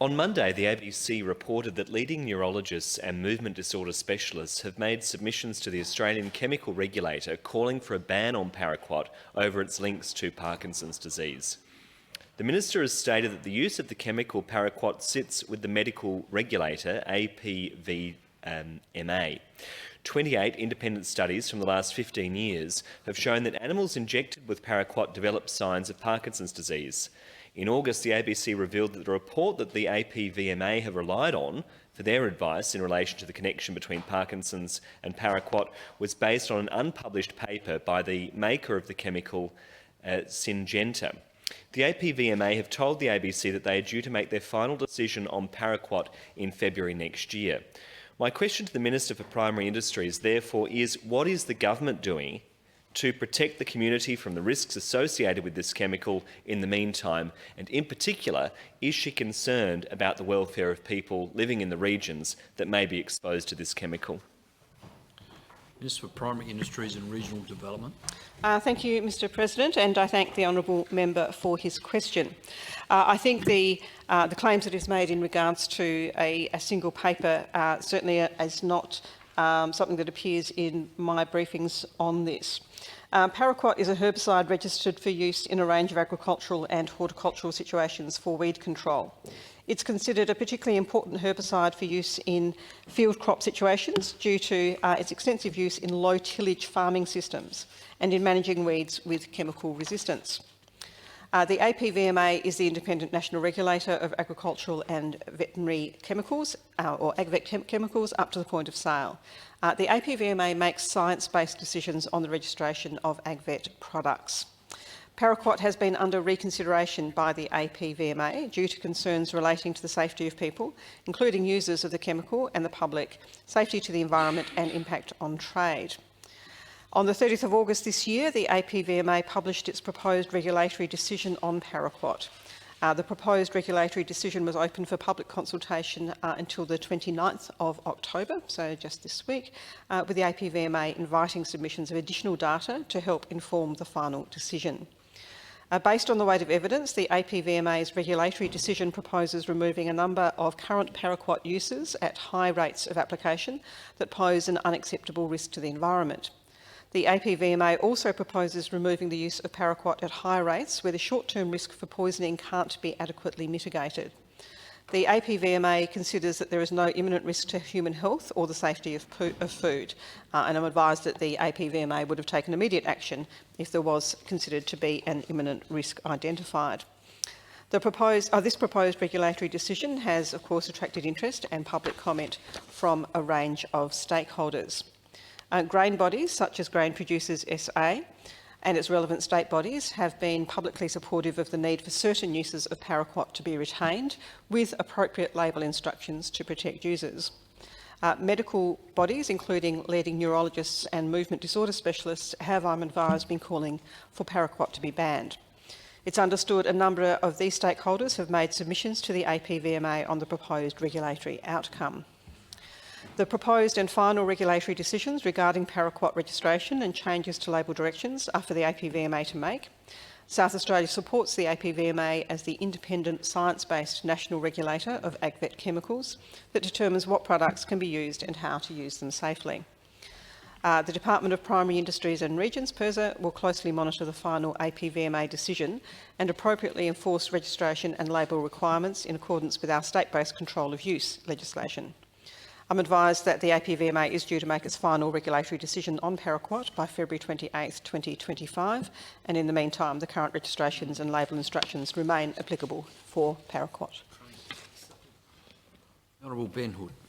On Monday, the ABC reported that leading neurologists and movement disorder specialists have made submissions to the Australian chemical regulator calling for a ban on paraquat over its links to Parkinson's disease. The Minister has stated that the use of the chemical paraquat sits with the medical regulator, APVMA. 28 independent studies from the last 15 years have shown that animals injected with paraquat develop signs of Parkinson's disease. In August, the ABC revealed that the report that the APVMA have relied on for their advice in relation to the connection between Parkinson's and paraquat was based on an unpublished paper by the maker of the chemical, Syngenta. The APVMA have told the ABC that they are due to make their final decision on paraquat in February next year. My question to the Minister for Primary Industries, therefore, is what is the government doing to protect the community from the risks associated with this chemical in the meantime? And in particular, is she concerned about the welfare of people living in the regions that may be exposed to this chemical? Minister for Primary Industries and Regional Development. Thank you, Mr President, and I thank the honourable member for his question. I think the claims that is made in regards to a single paper certainly is not something that appears in my briefings on this. Paraquat is a herbicide registered for use in a range of agricultural and horticultural situations for weed control. It's considered a particularly important herbicide for use in field crop situations due to its extensive use in low tillage farming systems and in managing weeds with chemical resistance. The APVMA is the independent national regulator of agricultural and veterinary chemicals, or AgVet chemicals, up to the point of sale. The APVMA makes science-based decisions on the registration of AgVet products. Paraquat has been under reconsideration by the APVMA due to concerns relating to the safety of people, including users of the chemical and the public, safety to the environment and impact on trade. On the 30th of August this year, the APVMA published its proposed regulatory decision on paraquat. The proposed regulatory decision was open for public consultation until the 29th of October, so just this week, with the APVMA inviting submissions of additional data to help inform the final decision. Based on the weight of evidence, the APVMA's regulatory decision proposes removing a number of current paraquat uses at high rates of application that pose an unacceptable risk to the environment. The APVMA also proposes removing the use of paraquat at high rates where the short-term risk for poisoning can't be adequately mitigated. The APVMA considers that there is no imminent risk to human health or the safety of food, and I'm advised that the APVMA would have taken immediate action if there was considered to be an imminent risk identified. This proposed regulatory decision has, of course, attracted interest and public comment from a range of stakeholders. Grain bodies such as Grain Producers SA and its relevant state bodies have been publicly supportive of the need for certain uses of paraquat to be retained with appropriate label instructions to protect users. Medical bodies, including leading neurologists and movement disorder specialists, have, I'm advised, been calling for paraquat to be banned. It's understood a number of these stakeholders have made submissions to the APVMA on the proposed regulatory outcome. The proposed and final regulatory decisions regarding paraquat registration and changes to label directions are for the APVMA to make. South Australia supports the APVMA as the independent science-based national regulator of AgVet chemicals that determines what products can be used and how to use them safely. The Department of Primary Industries and Regions, PIRSA, will closely monitor the final APVMA decision and appropriately enforce registration and label requirements in accordance with our state-based control of use legislation. I'm advised that the APVMA is due to make its final regulatory decision on paraquat by February 28, 2025, and in the meantime, the current registrations and label instructions remain applicable for paraquat. Honourable Ben Hood.